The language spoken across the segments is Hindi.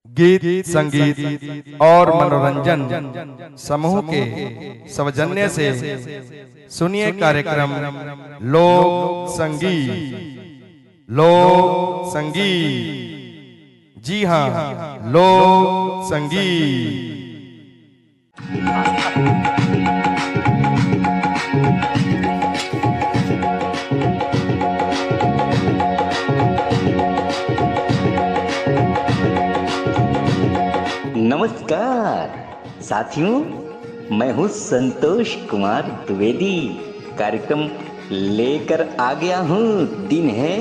गीत संगीत और मनोरंजन समूह के सौजन्य से सुनिए कार्यक्रम लोक संगीत। जी हाँ, लोक संगीत। नमस्कार साथियों, मैं हूँ संतोष कुमार द्विवेदी। कार्यक्रम लेकर आ गया हूँ। दिन है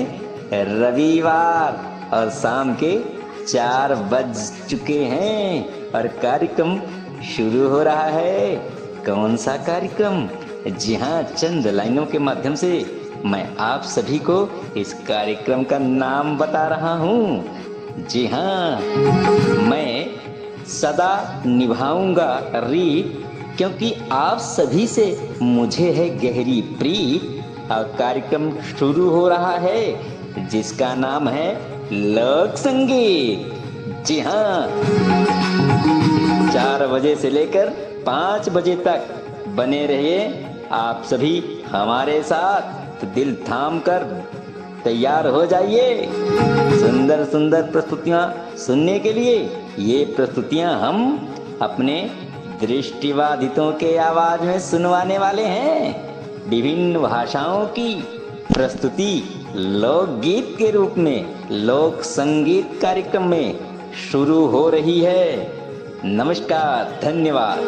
रविवार और शाम के 4 बज चुके हैं और कार्यक्रम शुरू हो रहा है। कौन सा कार्यक्रम? जी हाँ, चंद लाइनों के माध्यम से मैं आप सभी को इस कार्यक्रम का नाम बता रहा हूँ। जी हाँ, मैं सदा निभाऊंगा रीत, क्योंकि आप सभी से मुझे है गहरी प्रीत। और कार्यक्रम शुरू हो रहा है जिसका नाम है लोक संगीत। जी हाँ, 4 बजे से लेकर 5 बजे तक बने रहिए आप सभी हमारे साथ। तो दिल थाम कर तैयार हो जाइए सुंदर सुंदर प्रस्तुतियाँ सुनने के लिए। ये प्रस्तुतियाँ हम अपने दृष्टिबाधितों के आवाज में सुनवाने वाले हैं। विभिन्न भाषाओं की प्रस्तुति लोकगीत के रूप में लोक संगीत कार्यक्रम में शुरू हो रही है। नमस्कार, धन्यवाद।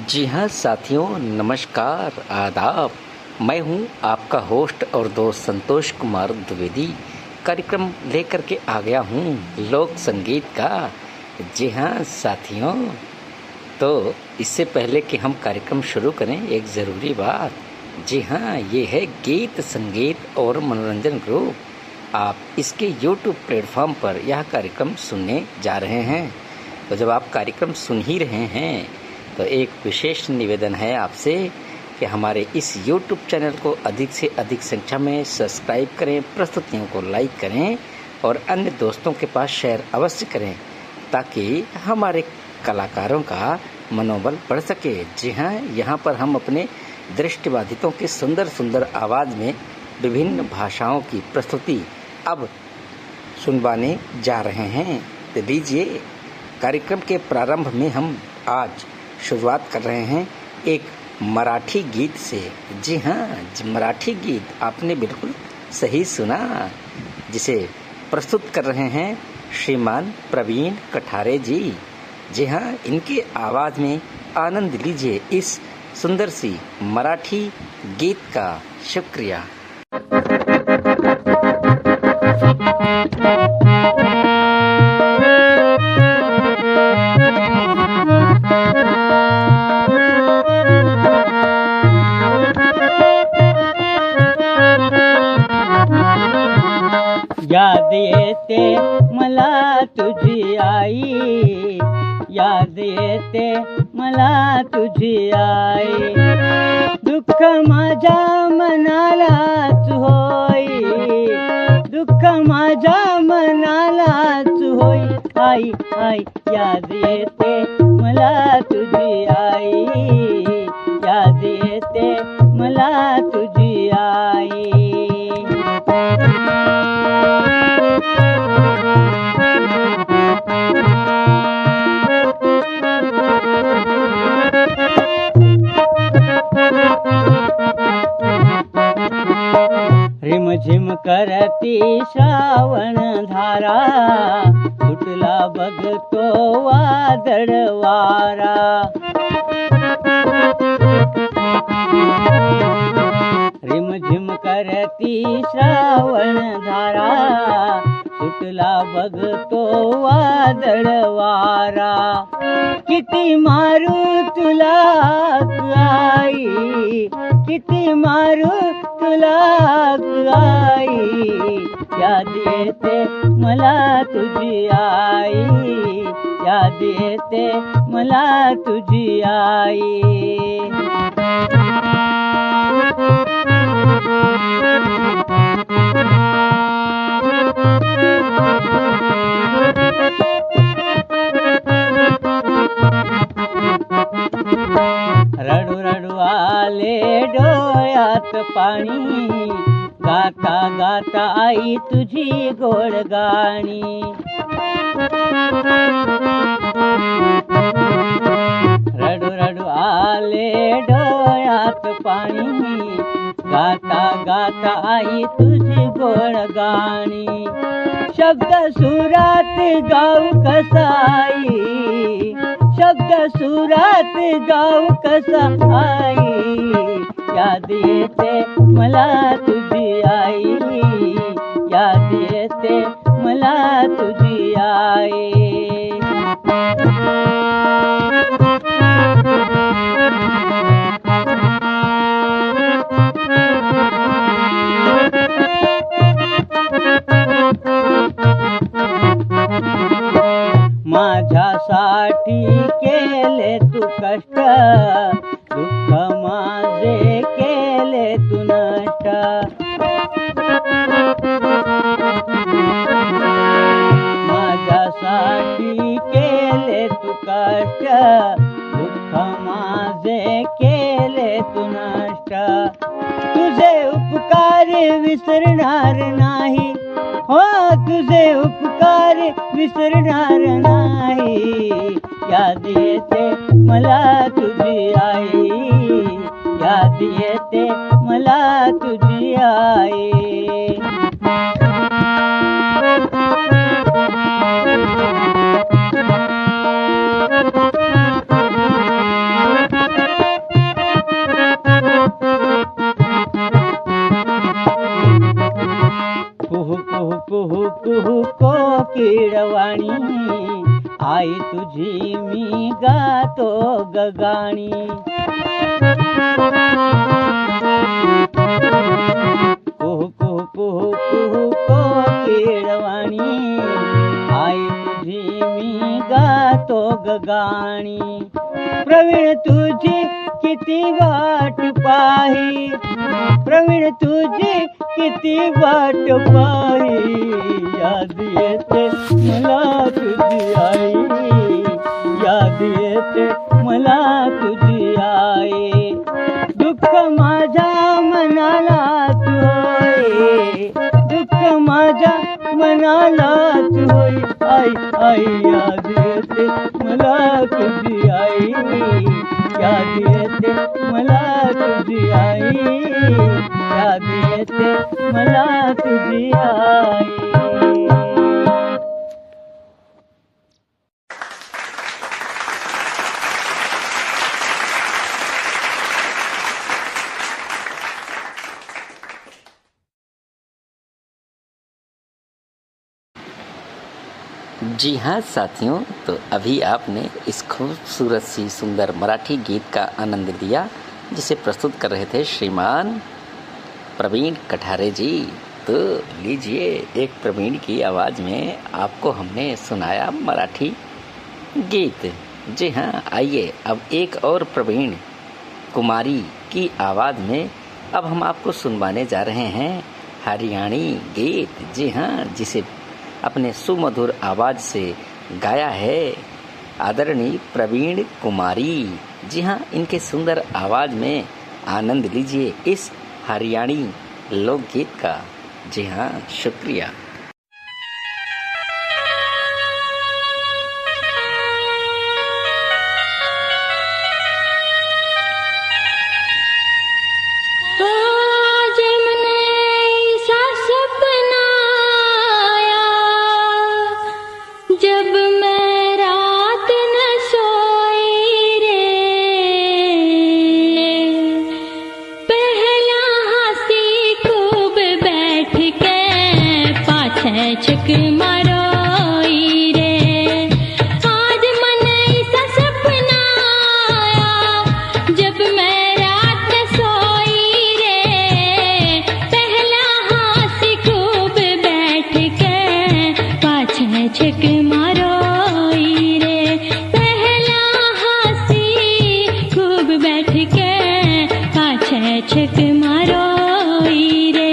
जी हाँ साथियों, नमस्कार, आदाब। मैं हूँ आपका होस्ट और दोस्त संतोष कुमार द्विवेदी। कार्यक्रम लेकर के आ गया हूँ लोक संगीत का। जी हाँ साथियों, तो इससे पहले कि हम कार्यक्रम शुरू करें, एक ज़रूरी बात। जी हाँ, ये है गीत संगीत और मनोरंजन ग्रुप। आप इसके YouTube प्लेटफॉर्म पर यह कार्यक्रम सुनने जा रहे हैं। तो जब आप कार्यक्रम सुन ही रहे हैं तो एक विशेष निवेदन है आपसे कि हमारे इस YouTube चैनल को अधिक से अधिक संख्या में सब्सक्राइब करें, प्रस्तुतियों को लाइक करें और अन्य दोस्तों के पास शेयर अवश्य करें, ताकि हमारे कलाकारों का मनोबल बढ़ सके। जी हाँ, यहाँ पर हम अपने दृष्टिबाधितों की सुंदर सुंदर आवाज़ में विभिन्न भाषाओं की प्रस्तुति अब सुनवाने जा रहे हैं। तो लीजिए, कार्यक्रम के प्रारंभ में हम आज शुरुआत कर रहे हैं एक मराठी गीत से। जी हाँ, मराठी गीत आपने बिल्कुल सही सुना, जिसे प्रस्तुत कर रहे हैं श्रीमान प्रवीण कठारे जी। जी हाँ, इनके आवाज़ में आनंद लीजिए इस सुंदर सी मराठी गीत का। शुक्रिया। याद येते मला तुझी आई, याद येते मला तुझी आई, दुःख माझ्या मनालाच होई, दुःख माझ्या मनालाच होई। आई आई याद येते मला तुझी आई, याद येते मला तुझी आई। रिमझिम करती श्रावण धारा, सुटला बघतो वादळ वारा। रिमझिम करती श्रावण धारा, सुटला बघतो वादळ वारा। किती मारू तुला आई, किती मारू तुला आई, याद येते मला तुझी आई, याद येते मला तुझी आई। डोळ्यात पाणी, गाता गाता आई तुझी गोड गाणी. रडू रडू आले डोळ्यात पाणी, गाता गाता आई तुझी गोड गाणी. शब्द सुरात गाऊ कसा आई, शब्द सुरात गाऊ कसा आई, याद येते मला तुझी आई, याद येते मला तुझी आई. माझ्यासाठी केले तू कष्ट, दुःख माझे केले तू नष्ट. माझ्यासाठी केले तू कष्ट, दुःख माझे केले तू नष्ट. तुझे उपकार विसरणार नाही, हो तुझे उपकार विसरणार नाही. याद येते मला तुझी आई, याद येते मला तुझी आई. कुहू कुहू कुहू कुहू कोकिळवाणी, आई तुझी मी गातो गगाणी. कुहू कुहू कुहू कुहू कोकिळवाणी, आई तुझी मी गातो गगाणी. प्रवीण तुझी किती वाट पाही, प्रवीण तुझी किती वाट पाही, याद येते मला तुझी आई, याद येते मला तुझी आई. दुःख माझ्या मनाला तू होय, दुःख माझ्या मनाला तू होय, आई आई याद येते मला तुझी आई, याद येते मला तुझी आई, याद येते मला तुझी आई. जी हाँ साथियों, तो अभी आपने इस खूबसूरत सी सुंदर मराठी गीत का आनंद लिया, जिसे प्रस्तुत कर रहे थे श्रीमान प्रवीण कठारे जी. तो लीजिए, एक प्रवीण की आवाज़ में आपको हमने सुनाया मराठी गीत. जी हाँ, आइए अब एक और प्रवीण कुमारी की आवाज़ में अब हम आपको सुनवाने जा रहे हैं हरियाणी गीत. जी हाँ, जिसे अपने सुमधुर आवाज़ से गाया है आदरणीय प्रवीण कुमारी. जी हाँ, इनके सुंदर आवाज़ में आनंद लीजिए इस हरियाणी लोकगीत का. जी हाँ, शुक्रिया. छक मारोई रे, आज मन ऐसा सपना आया, जब मैं रात सोई रे, पहला हाथ खूब बैठ के पाछे छक मारोई रे, पहला हाथी खूब बैठ के पाछे छक मारोई रे.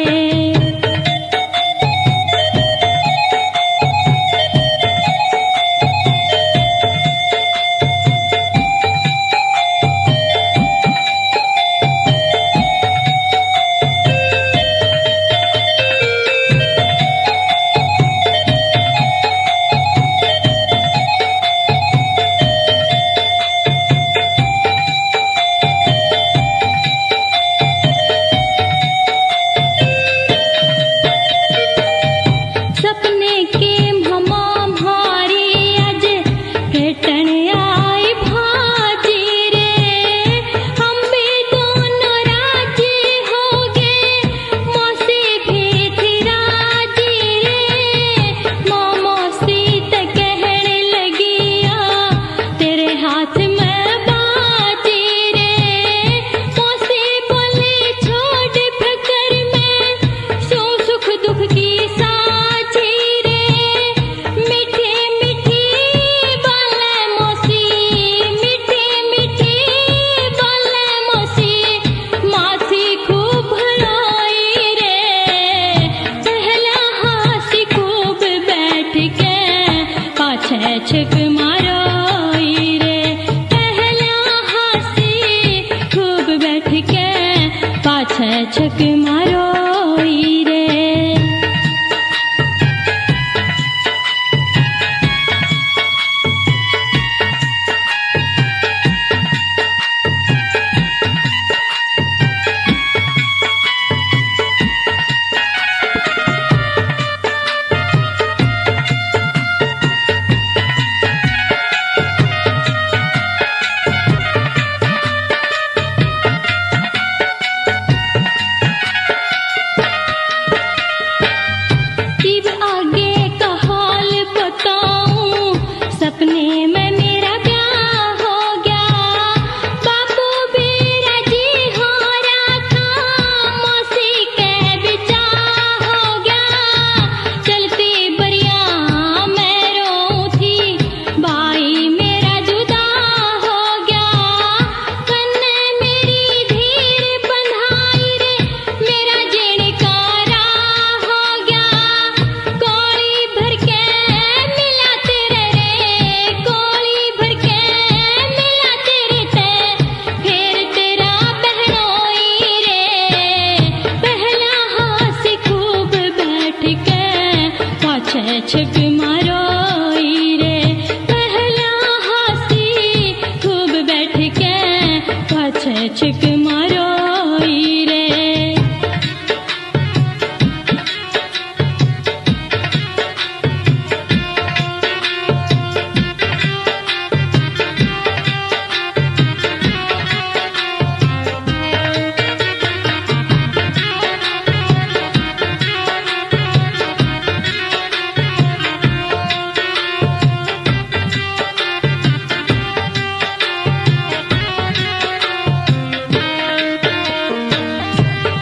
छक मारो रे, पहला हासी खूब बैठ के पाछे छक मारो रे। छक मारो रे, पहला हासी खूब बैठ के पाछे छक मारो रे।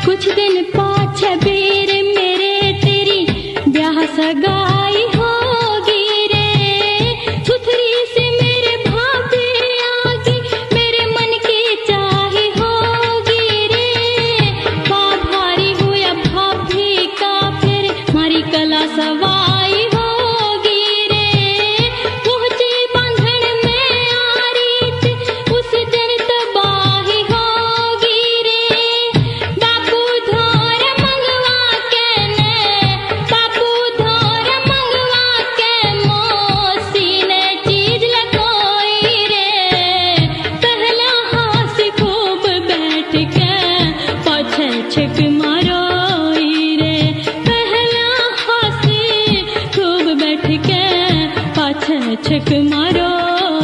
कुछ दिन पाछे बेर मेरे तेरी ब्याह सगाई होगी रे, सुथरी से मेरे भाभी आगे मेरे मन की चाही होगी रे। भारी हुआ भाभी का फिर मारी कला सवाई होगी रे, पहुंची बंधन में आरी थी उस दिन तबाही होगी रे। बापू धोर मंगवा के मौसी ने चीज लगोई रे, पहला हासी खूब बैठ के पाछे छक मारो रे, पहला हासी खूब बैठ के पाछे छक मारो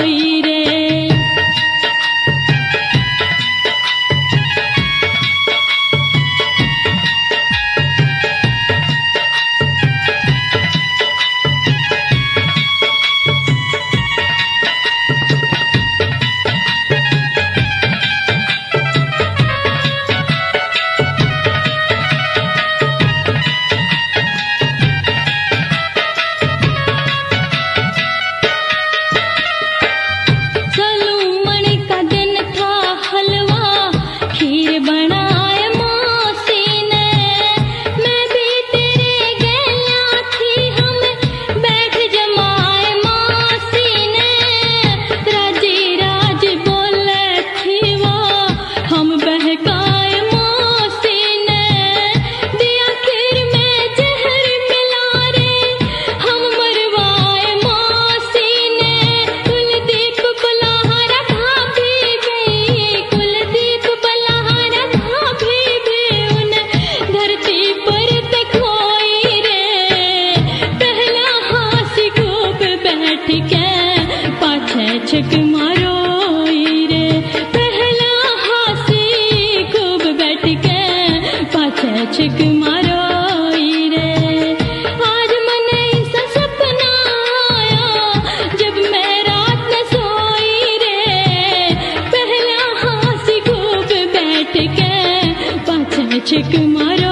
रे। छक मारो रे, पहला हासी खूब बैठ के पाछे छक मारो रे। आज मने ऐसा सपना आया जब मैं रात न सोई रे, पहला हासी खूब बैठ के पाछे छक मारो।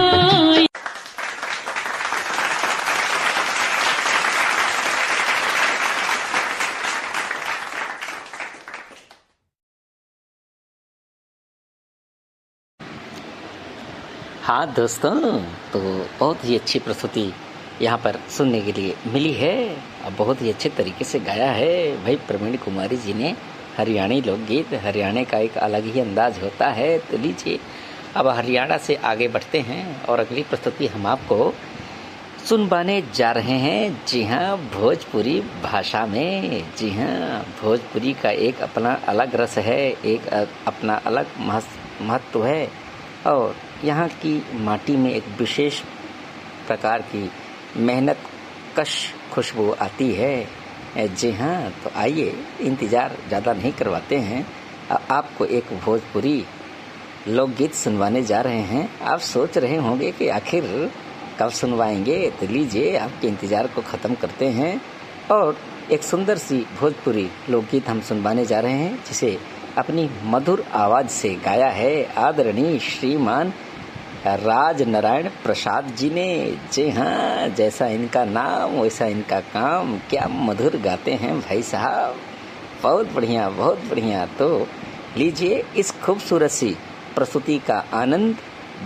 हाँ दोस्तों, तो बहुत ही अच्छी प्रस्तुति यहाँ पर सुनने के लिए मिली है। बहुत ही अच्छे तरीके से गाया है भाई प्रवीण कुमारी जी ने। हरियाणी लोकगीत, हरियाणा का एक अलग ही अंदाज होता है। तो लीजिए अब हरियाणा से आगे बढ़ते हैं और अगली प्रस्तुति हम आपको सुनवाने जा रहे हैं। जी हाँ, भोजपुरी भाषा में। जी हाँ, भोजपुरी का एक अपना अलग रस है, एक अपना अलग महत्व है और यहाँ की माटी में एक विशेष प्रकार की मेहनत कश खुशबू आती है। जी हाँ, तो आइए इंतज़ार ज़्यादा नहीं करवाते हैं, आपको एक भोजपुरी लोकगीत सुनवाने जा रहे हैं। आप सोच रहे होंगे कि आखिर कब सुनवाएंगे, तो लीजिए आपके इंतज़ार को ख़त्म करते हैं और एक सुंदर सी भोजपुरी लोकगीत हम सुनवाने जा रहे हैं, जिसे अपनी मधुर आवाज़ से गाया है आदरणीय श्रीमान राज नारायण प्रसाद जी ने। जी हाँ, जैसा इनका नाम वैसा इनका काम, क्या मधुर गाते हैं भाई साहब, बहुत बढ़िया बहुत बढ़िया। तो लीजिए इस खूबसूरत सी प्रस्तुति का आनंद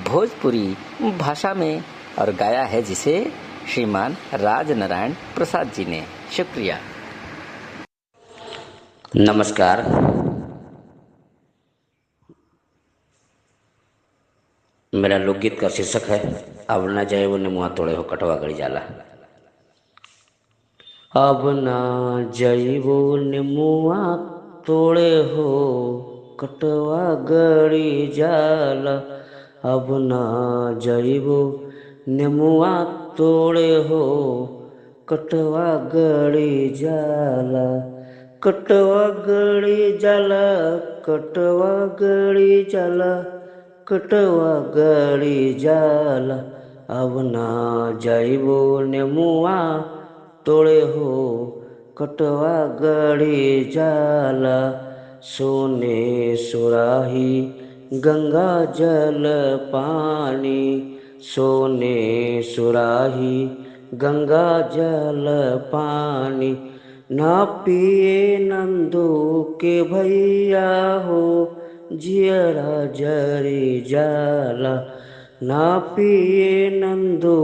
भोजपुरी भाषा में, और गाया है जिसे श्रीमान राज नारायण प्रसाद जी ने। शुक्रिया। नमस्कार। मेरा लोकगीत का शीर्षक है अब ना जाए वो नेमुआ तोड़े हो कटवा गड़ी जाला। अब ना जाइबो नेमुआ तोड़े हो कटवा गड़ी जाला। अब ना जाइबो नेमुआ तोड़े हो कटवा गड़ी जाला। कटवा गड़ी जाला, कटवा गड़ी जाला, कटवा गड़ी जाला। अब ना जाइबो नेमुआ तोड़े हो कटवा गड़ी जाला। सोने सुराही गंगा जल पानी, सोने सुराही गंगा जल पानी। ना पिए नंदू के भैया हो जियरा जरी जाला। ना पिए नंदू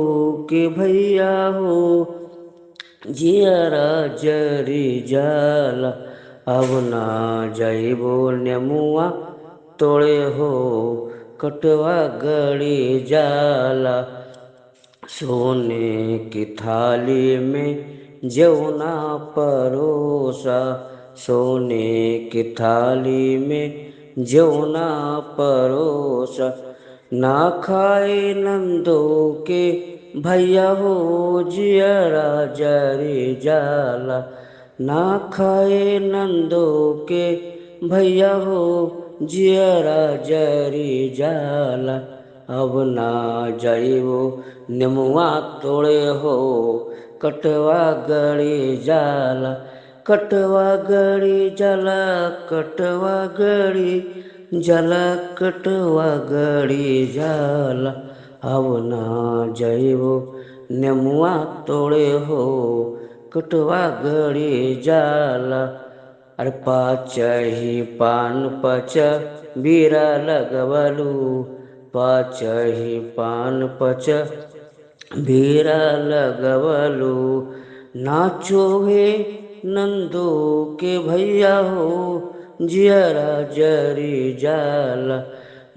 के भैया हो जियरा जरी जाला। अब ना जाइबो नेमुआ तोड़े हो कटवा गड़ी जाला। सोने की थाली में जौना परोसा, सोने की थाली में जौना परोसा। ना खाए नंदो के भैया हो जियरा जरी जाला। ना खाए नंदो के भैया हो जियरा जरी जाला। अब ना जाइबो नेमुआ तोड़े हो कटवा गड़ी जाला। कटवा गड़ी जाला, कटवा गड़ी जाला, कटवा गड़ी जाला। अब ना जाइबो नेमुआ तोड़े हो कटवा गड़ी जाला। अरे पाचही पान पच बीरा लगवलू, पाचही पान पच बीरा लगवलू। नाचो हे नंदो के भैया हो जियरा जरी जाला।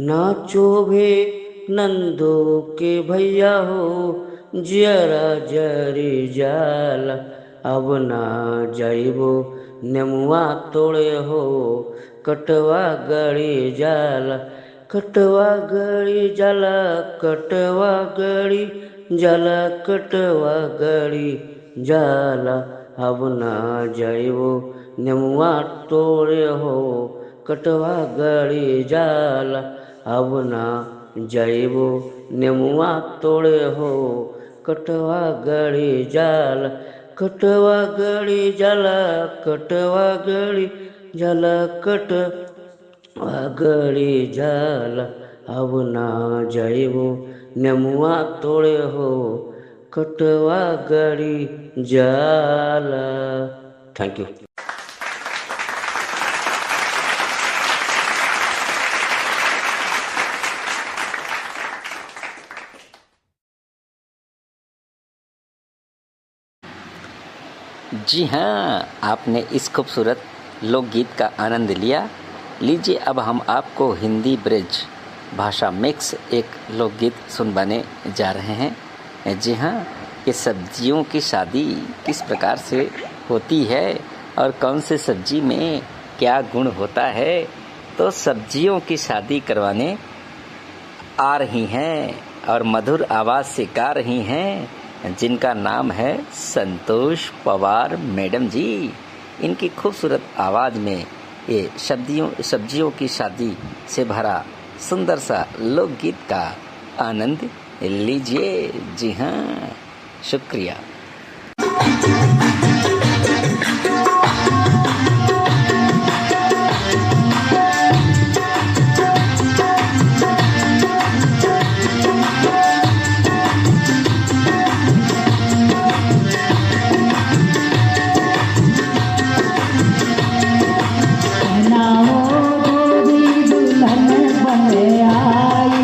नाचो भे नंदो के भैया हो जियरा जरी जाला। अब ना जाइबो नेमुआ तोड़े हो कटवा गड़ी जाला। कटवा गड़ी जाला, कटवा गड़ी जाला, कटवा गड़ी जाला। अब ना जाइबो नेमुआ तोड़े हो कटवा गड़ी जाला। अब ना जाइबो नेमुआ तोड़े हो कटवा गड़ी जाला। कटवा गड़ी जाला, कटवा गड़ी जाला, कटवा गड़ी जाला। अब ना जाइबो नेमुआ तोड़े हो कटवा गड़ी जाला। Thank you. जी हाँ, आपने इस खूबसूरत लोकगीत का आनंद लिया। लीजिए अब हम आपको हिंदी ब्रिज भाषा मिक्स एक लोकगीत सुनवाने जा रहे हैं। जी हाँ, ये सब्जियों की शादी किस प्रकार से होती है और कौन से सब्जी में क्या गुण होता है, तो सब्जियों की शादी करवाने आ रही हैं और मधुर आवाज़ से गा रही हैं, जिनका नाम है संतोष पवार मैडम जी। इनकी खूबसूरत आवाज़ में ये सब्जियों की शादी से भरा सुंदर सा लोकगीत का आनंद लीजिए। जी हाँ, शुक्रिया। बहनाओ गोरी दुल्हन बन आई।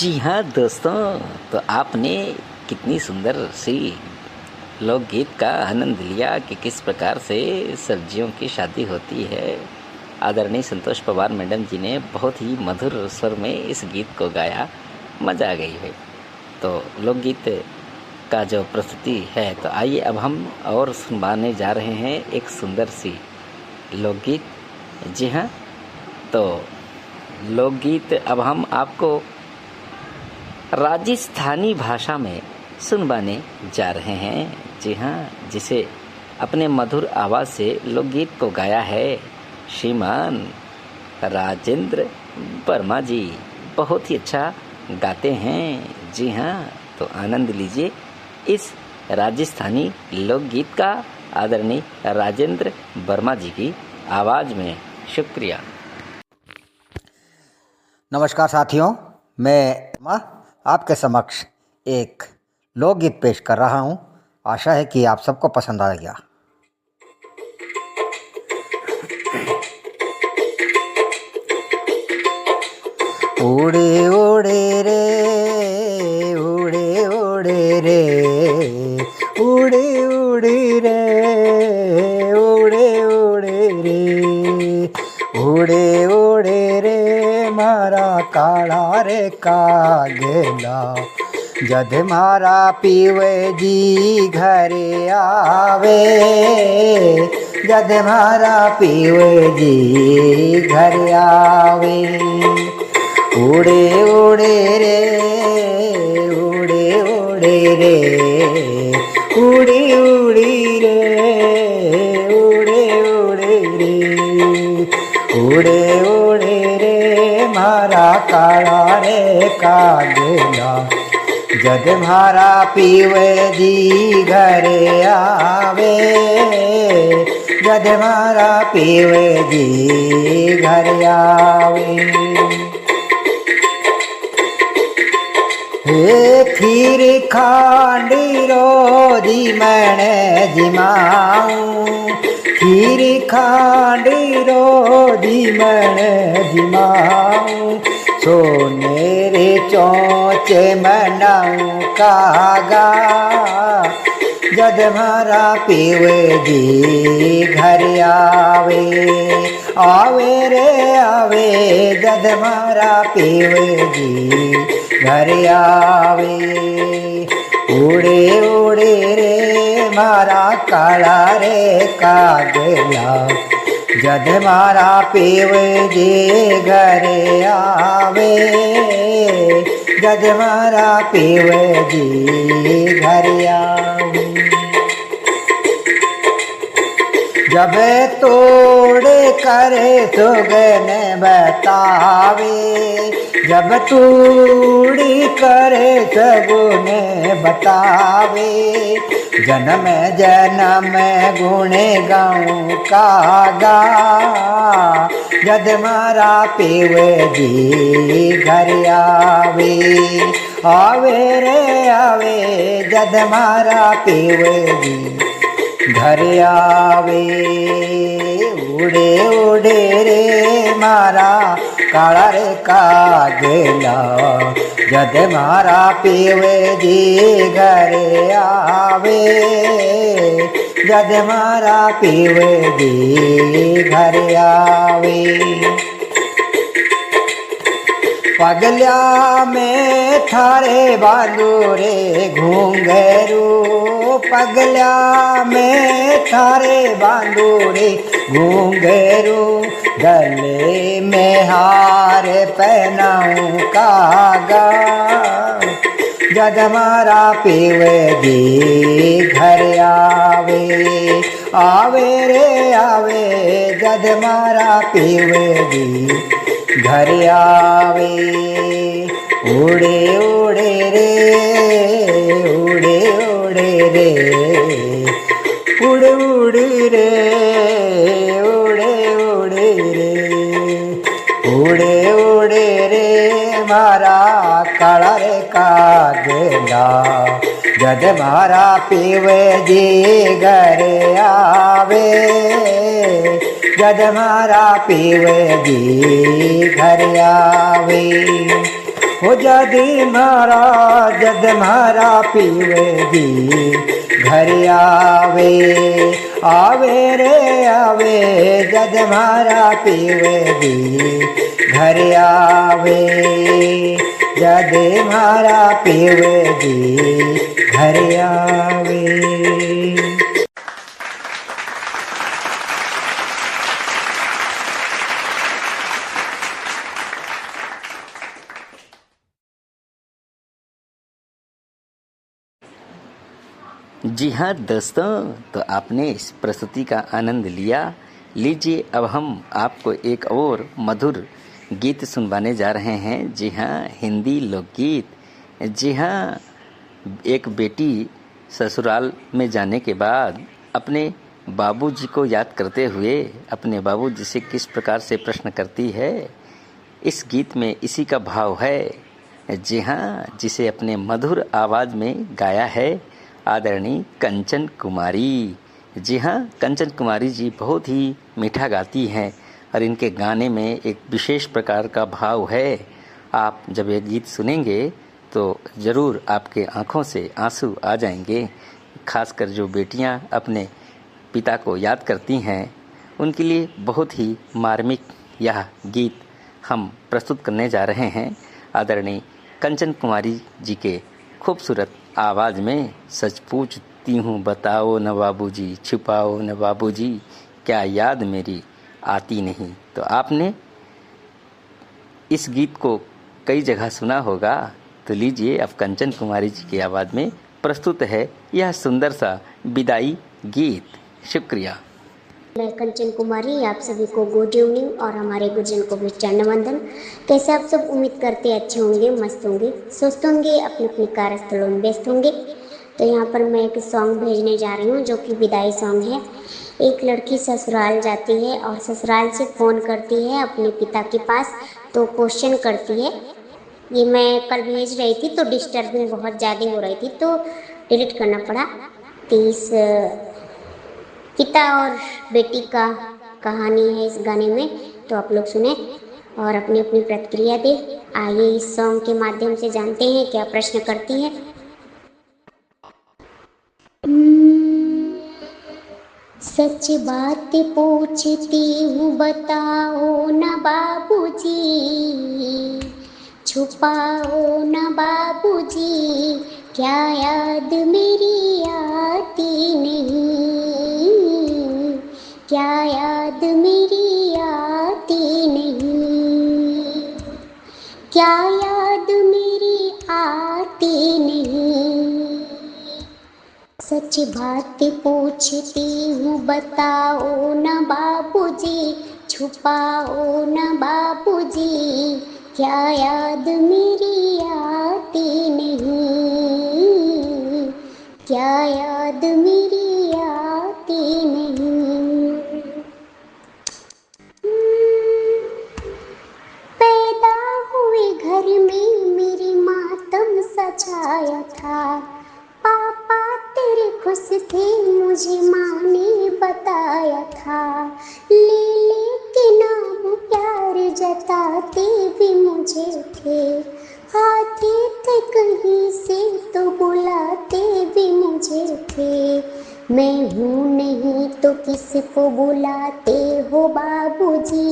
जी हाँ दोस्तों, तो आपने कितनी सुंदर सी लोकगीत का आनंद लिया कि किस प्रकार से सब्जियों की शादी होती है। आदरणीय संतोष पवार मैडम जी ने बहुत ही मधुर स्वर में इस गीत को गाया, मज़ा आ गई है। तो लोकगीत का जो प्रस्तुति है, तो आइए अब हम और सुनवाने जा रहे हैं एक सुंदर सी लोकगीत। जी हाँ, तो लोकगीत अब हम आपको राजस्थानी भाषा में सुनवाने जा रहे हैं। जी हाँ, जिसे अपने मधुर आवाज़ से लोकगीत को गाया है श्रीमान राजेंद्र वर्मा जी। बहुत ही अच्छा गाते हैं। जी हाँ, तो आनंद लीजिए इस राजस्थानी लोकगीत का आदरणीय राजेंद्र वर्मा जी की आवाज़ में। शुक्रिया। नमस्कार साथियों, मैं आपके समक्ष एक लोकगीत पेश कर रहा हूँ। आशा है कि आप सबको पसंद आएगा। उड़े उड़े रे, उड़े उड़े रे, उड़े उड़े रे, उड़े उड़े रे, उड़े उड़े रे मारा काला रे कागेला, जद मारा पीवे जी घरे आवे, जद मारा पीवे जी घरे आवे। उड़े उड़े रे, उड़े उड़े रे, उड़ी उड़ी रे, उड़े उड़े रे, उड़े उड़े रे मारा काला रे कागेला, जद मारा पीवे जी घरे आवे, जद मारा पीवे जी घरे आवे। हे खीर खांडी रोजी मैंने जिमाऊं, खीर खांडी रोजी मैंने जिमाऊं, सोने रे चोचे मनाऊं कागा, जद मारा पीवे जी घर आवे, आवे रे आवे, जद मारा पीवे जी घर आवे। उड़े उड़े रे मारा काला रे कागेला, जद मारा पीवे जी घरे आवे, जद मारा पीवे जी घरे आवे। जब तोड़े करे सुगन बतावे, जब तूड़ी करे सगुन बतावे, जन्म जन्म गुणे गाऊं कागा, जद मारा पीवे जी घर आवे, आवे रे आवे, जद मारा पीवे जी घर आवे। उड़े उड़े रे मारा काला रे कागेला, जद मारा पीवे जी घरे आवे, जद मारा पीवे जी घरे आवे। पगल्या में थारे बांदूरे घूंघरू, पगल्या में थारे बांदूरे घूंघरू, गले में हार पहनाऊं कागा, जद मारा पीवे जी घर आवे, आवे रे आवे, जद मारा पीवे जी घर आवे। उड़े उड़े रे, उड़े उड़े रे, उड़ उड़ रे, उड़े उड़े रे, उड़े उड़े रे मारा काला रे कागेला, जद मारा पीवे जी घरे आवे, जद मारा पीवे जी घर आवे। हो जदी मारा जद मारा पीवेगी घर आवे आवे रे आवे जद मारा पीवेगी घर आवे जद मारा पीवेगी घर आवे। जी हाँ दोस्तों, तो आपने इस प्रस्तुति का आनंद लिया। लीजिए अब हम आपको एक और मधुर गीत सुनवाने जा रहे हैं। जी हाँ, हिंदी लोकगीत। जी हाँ, एक बेटी ससुराल में जाने के बाद अपने बाबूजी को याद करते हुए अपने बाबूजी से किस प्रकार से प्रश्न करती है, इस गीत में इसी का भाव है। जी हाँ, जिसे अपने मधुर आवाज़ में गाया है आदरणीय कंचन कुमारी। जी हाँ, कंचन कुमारी जी बहुत ही मीठा गाती हैं और इनके गाने में एक विशेष प्रकार का भाव है। आप जब ये गीत सुनेंगे तो ज़रूर आपके आँखों से आंसू आ जाएंगे। खासकर जो बेटियां अपने पिता को याद करती हैं उनके लिए बहुत ही मार्मिक यह गीत हम प्रस्तुत करने जा रहे हैं आदरणीय कंचन कुमारी जी के खूबसूरत आवाज़ में। सच पूछती हूँ बताओ न बाबूजी, छुपाओ न बाबूजी, क्या याद मेरी आती नहीं। तो आपने इस गीत को कई जगह सुना होगा, तो लीजिए अब कंचन कुमारी जी की आवाज़ में प्रस्तुत है यह सुंदर सा विदाई गीत। शुक्रिया। मैं कंचन कुमारी आप सभी को गुड इवनिंग और हमारे गुरुजन को भी चरण वंदन। कैसे आप सब उम्मीद करते हैं अच्छे होंगे, मस्त होंगे, स्वस्थ होंगे, अपने अपने कार्यस्थलों में व्यस्त होंगे। तो यहाँ पर मैं एक सॉन्ग भेजने जा रही हूँ जो कि विदाई सॉन्ग है। एक लड़की ससुराल जाती है और ससुराल से फ़ोन करती है अपने पिता के पास, तो क्वेश्चन करती है। ये मैं कल भेज रही थी तो डिस्टर्बिंग बहुत ज़्यादा हो रही थी तो डिलीट करना पड़ा। तो इस पिता और बेटी का कहानी है इस गाने में, तो आप लोग सुने और अपनी अपनी प्रतिक्रिया दें। आइए इस सॉन्ग के माध्यम से जानते हैं क्या प्रश्न करती है। सच बात पूछती हूँ बताओ न बाबूजी, छुपाओ न बाबूजी, क्या याद मेरी आती नहीं, क्या याद मेरी आती नहीं, क्या याद मेरी आती नहीं। सच बात पूछती हूँ बताओ न बाबूजी, छुपाओ न बाबूजी, क्या याद मेरी आती नहीं, क्या याद मेरी आती नहीं। पैदा हुए घर में मेरी मातम सजाया था, पापा तेरे खुश थे मुझे माँ ने बताया था, ले के नाम प्यार जताते भी मुझे थे, आते थे कहीं से तो बुलाते भी मुझे थे, मैं हूँ नहीं तो किसको बुलाते हो बाबूजी,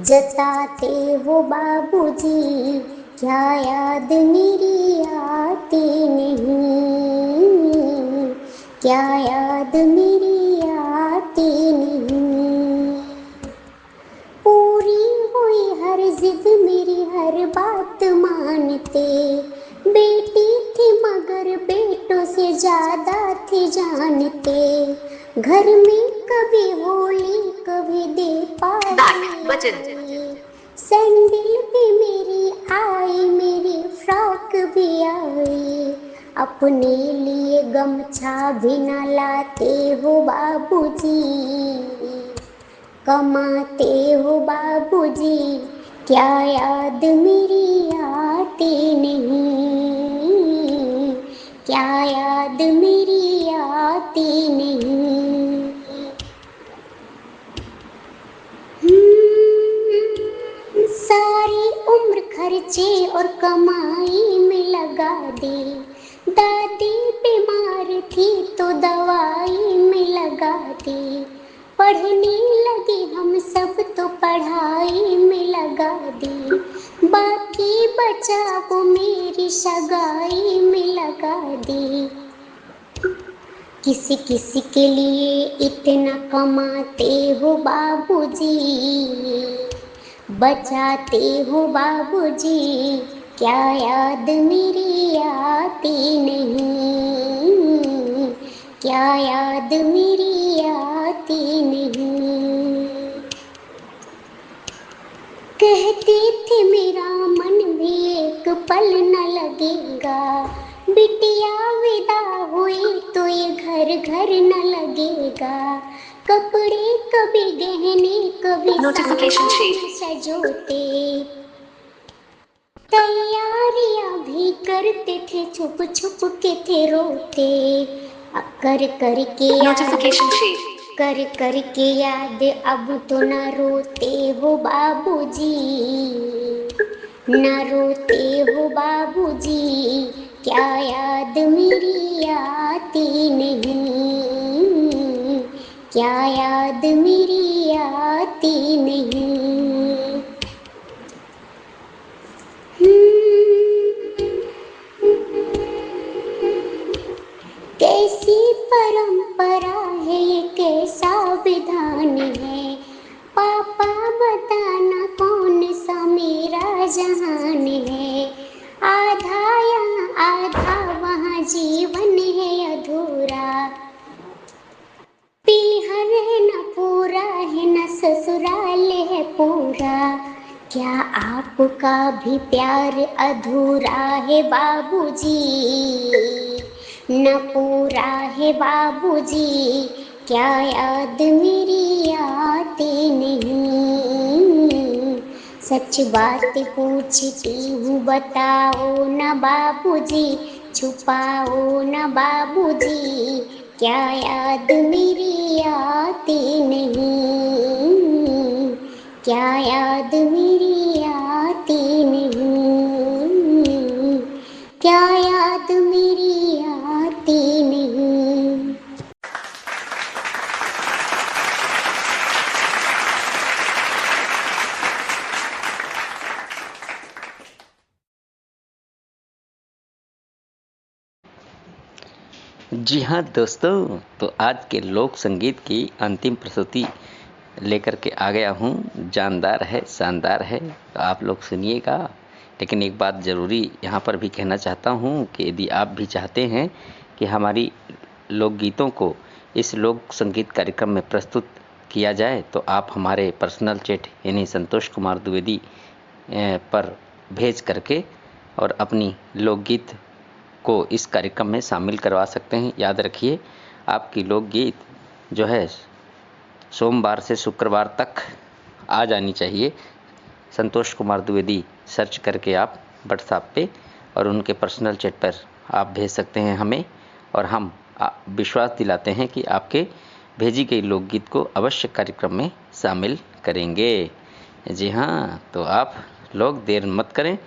जताते हो बाबूजी, क्या याद मेरी आती नहीं, क्या याद मेरी आती नहीं। पूरी हुई हर जिद मेरी हर बात मानते, बेटी थी मगर बेटों से ज़्यादा थे जानते, घर में कभी होली कभी दीपावली, सैंडल भी मेरी आई मेरी फ्रॉक भी आई, अपने लिए गमछा भी न लाते हो बाबूजी, कमाते हो बाबूजी, क्या याद मेरी आती नहीं, क्या याद मेरी आती नहीं। सारी उम्र खर्च बच्चे और कमाई में लगा दे। दादी बीमार थी तो दवाई में लगा दे। पढ़ने लगे हम सब तो पढ़ाई में लगा दे। बाकी बचा वो मेरी सगाई में लगा दे। किसी किसी के लिए इतना कमाते हो बाबूजी, बचाते हो बाबूजी, क्या याद मेरी आती नहीं, क्या याद मेरी आती नहीं। कहते थे मेरा मन भी एक पल न लगेगा, बिटिया विदा हुई तो ये घर घर न लगेगा। कपड़े कभी गहने कभी सजोते, तैयारियां भी करते थे, छुप छुप के थे रोते। कर कर के कर कर के याद अब तो न रोते हो बाबूजी, न रोते हो बाबूजी, क्या याद मेरी आती नहीं, क्या याद मेरी आती नहीं। कैसी परंपरा है ये, कैसा विधान है, पापा बताना कौन सा मेरा जहान है। आधा यहाँ आधा वहाँ जीवन है अधूरा, पीहर है न पूरा है न ससुराल है पूरा। क्या आपका भी प्यार अधूरा है बाबूजी, न पूरा है बाबूजी, क्या याद मेरी आती नहीं। सच बात पूछती हूँ बताओ न बाबूजी, छुपाओ न बाबूजी, क्या याद मेरी आती नहीं, क्या याद मेरी आती नहीं, क्या याद मेरी आती नहीं। जी हाँ दोस्तों, तो आज के लोक संगीत की अंतिम प्रस्तुति लेकर के आ गया हूँ। जानदार है, शानदार है, तो आप लोग सुनिएगा। लेकिन एक बात ज़रूरी यहाँ पर भी कहना चाहता हूँ कि यदि आप भी चाहते हैं कि हमारी लोकगीतों को इस लोक संगीत कार्यक्रम में प्रस्तुत किया जाए, तो आप हमारे पर्सनल चैट यानी संतोष कुमार द्विवेदी पर भेज करके और अपनी लोकगीत को इस कार्यक्रम में शामिल करवा सकते हैं। याद रखिए, आपकी लोकगीत जो है सोमवार से शुक्रवार तक आ जानी चाहिए। संतोष कुमार द्विवेदी सर्च करके आप व्हाट्सएप पे और उनके पर्सनल चैट पर आप भेज सकते हैं हमें, और हम विश्वास दिलाते हैं कि आपके भेजी गई लोकगीत को अवश्य कार्यक्रम में शामिल करेंगे। जी हाँ, तो आप लोग देर मत करें,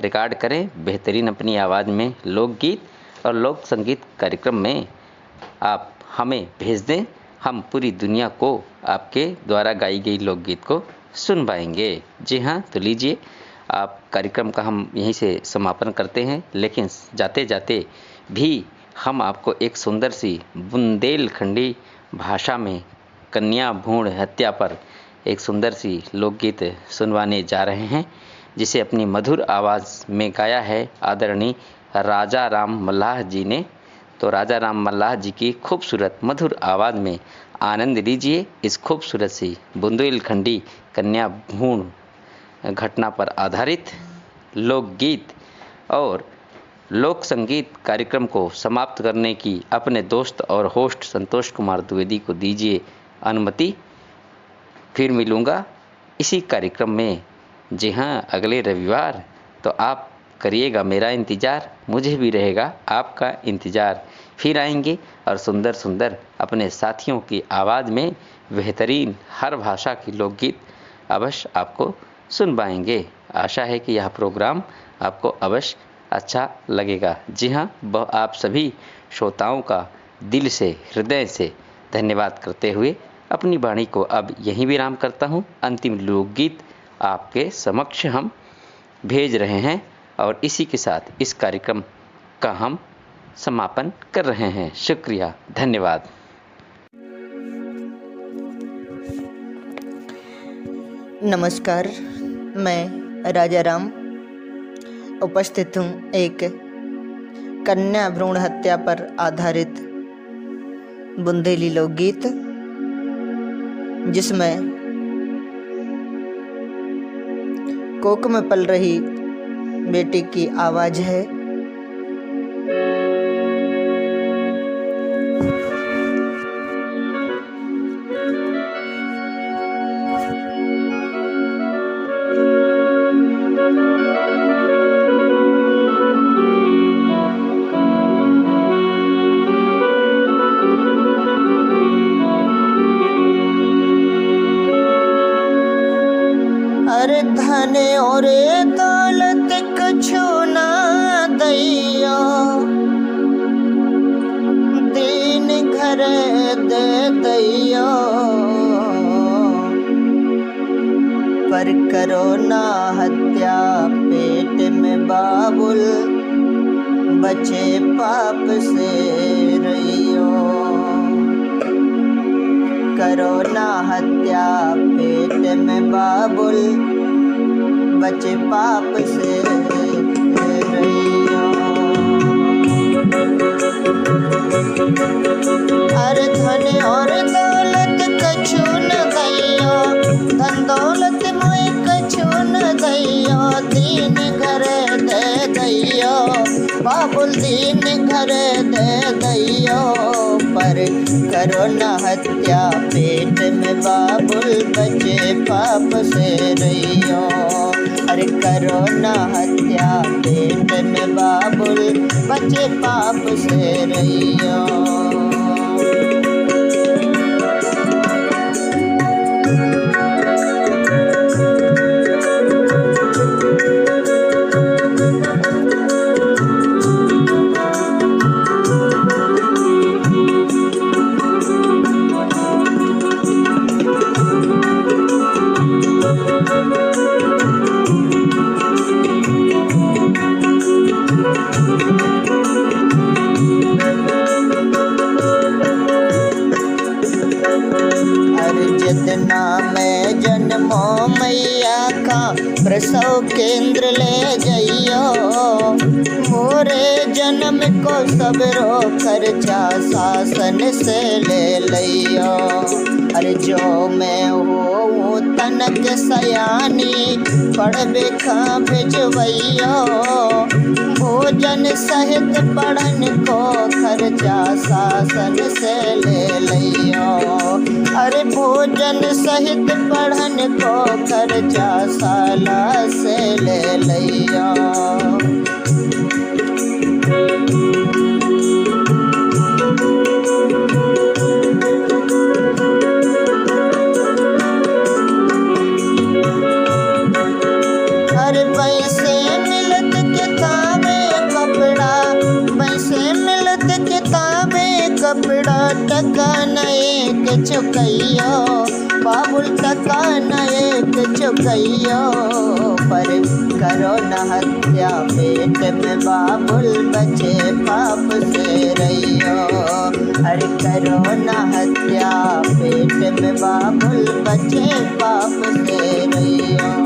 रिकॉर्ड करें बेहतरीन अपनी आवाज़ में लोकगीत, और लोक संगीत कार्यक्रम में आप हमें भेज दें। हम पूरी दुनिया को आपके द्वारा गाई गई लोकगीत को सुन पाएंगे। जी हाँ, तो लीजिए, आप कार्यक्रम का हम यहीं से समापन करते हैं। लेकिन जाते जाते भी हम आपको एक सुंदर सी बुंदेलखंडी भाषा में कन्या भ्रूण हत्या पर एक सुंदर सी लोकगीत सुनवाने जा रहे हैं, जिसे अपनी मधुर आवाज़ में गाया है आदरणीय राजा राम मल्लाह जी ने। तो राजा राम मल्लाह जी की खूबसूरत मधुर आवाज़ में आनंद लीजिए इस खूबसूरत सी बुंदेलखंडी कन्या भ्रूण घटना पर आधारित लोकगीत। और लोक संगीत कार्यक्रम को समाप्त करने की अपने दोस्त और होस्ट संतोष कुमार द्विवेदी को दीजिए अनुमति। फिर मिलूँगा इसी कार्यक्रम में। जी हाँ, अगले रविवार। तो आप करिएगा मेरा इंतज़ार, मुझे भी रहेगा आपका इंतज़ार। फिर आएंगे और सुंदर सुंदर अपने साथियों की आवाज़ में बेहतरीन हर भाषा की लोकगीत अवश्य आपको सुन पाएंगे। आशा है कि यह प्रोग्राम आपको अवश्य अच्छा लगेगा। जी हाँ, आप सभी श्रोताओं का दिल से, हृदय से धन्यवाद करते हुए अपनी वाणी को अब यहीं विराम करता हूँ। अंतिम लोकगीत आपके समक्ष हम भेज रहे हैं और इसी के साथ इस कार्यक्रम का हम समापन कर रहे हैं। शुक्रिया, धन्यवाद। नमस्कार, मैं राजा राम उपस्थित हूँ एक कन्या भ्रूण हत्या पर आधारित बुंदेली लोकगीत, जिसमें कोख में पल रही बेटी की आवाज़ है। अरे धन और दौलत कछु ना दैया, दीन घर दे दैया, पर करो ना हत्या पेट में बाबुल, बचे पाप से रहियो। करो ना हत्या पेट में बाबुल, बचे पाप से रहियो। अरे धन और दौलत कछु न दैयो, धन दौलत मोए कछु न दैयो, दीन घर दे दैयो बाबुल, दीन घर दे दैयो, पर करो न हत्या पेट में बाबुल, बचे पाप से रहियो। अरे करो न हत्या पेट में बाबुल, बचे पाप से रहियो। जितना मैं जन्मो मैया का प्रसव केंद्र ले जइयो, मोरे जन्म को सबरो खर्चा शासन से ले लियो। अरे जो मैं हो तनक सयानी, पढ़ बेखा भिजवैयो, भोजन सहित पढ़न को खर्चा शासन से ले लियो। अरे भोजन सहित पढ़न को खर्चा साला से ले लियो। अरे पैसे मिलत किताबें कपड़ा, पैसे मिलत किताबें कपड़ा, टका न एक चुकैयो बाबुल, टका न एक चुकैयो, पर करो न हत्या पेट में बाबुल, बचे पाप से रहियो। अरे करो न हत्या पेट में बाबुल, बचे पाप से रहियो।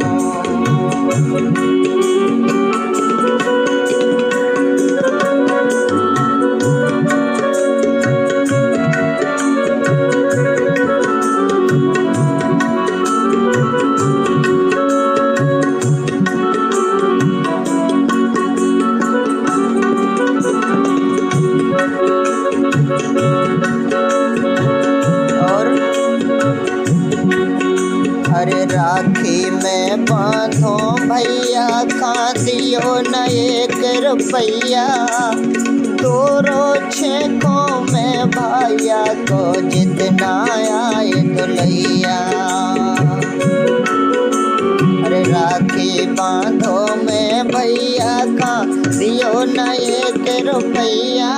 अरे राखी में बांधो भैया, खा दियो न एक रुपैया, दो रोछे को में भाइया को जितना आए दुलैया। अरे राखी बांधो में भैया का दियो न एक रुपैया,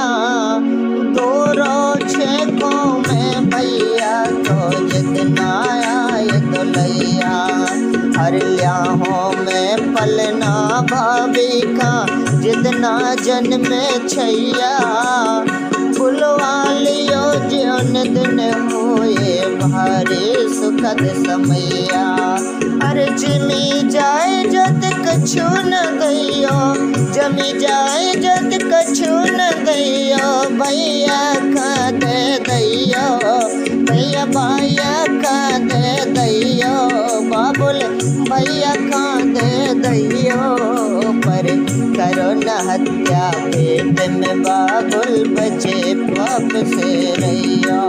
दो रोछेकों में भैया तो जितना आए दुलैया, हर ल्याहों में पलना भाभी का जितना जन्मे छैया, बुलवा लियो ज्योन दिन हुए भारी सुखद समैया, अरे जमी जाए जत कछु न गइयो, जमी जाए जत कछु न गइयो, भैया का दे दैयो, भैया भैया का दे दैयो, बाबुल भैया का दे दैयो, पर करो न हत्या पेट में बाबुल बचे पाप से रहियो,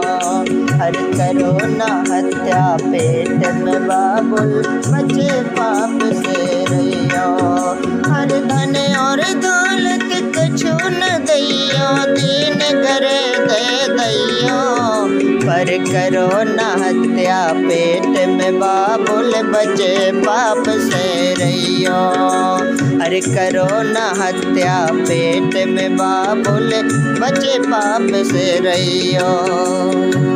हर करो न हत्या पेट में बाबुल बचे पाप से रहियो, हर धन और दौलत कछु न दैयो, दीन घर दे दैयो, पर करो न हत्या पेट में बाबुल बचे पाप से रहियो, अरे करो न हत्या पेट में बाबुल बचे पाप से रहियो।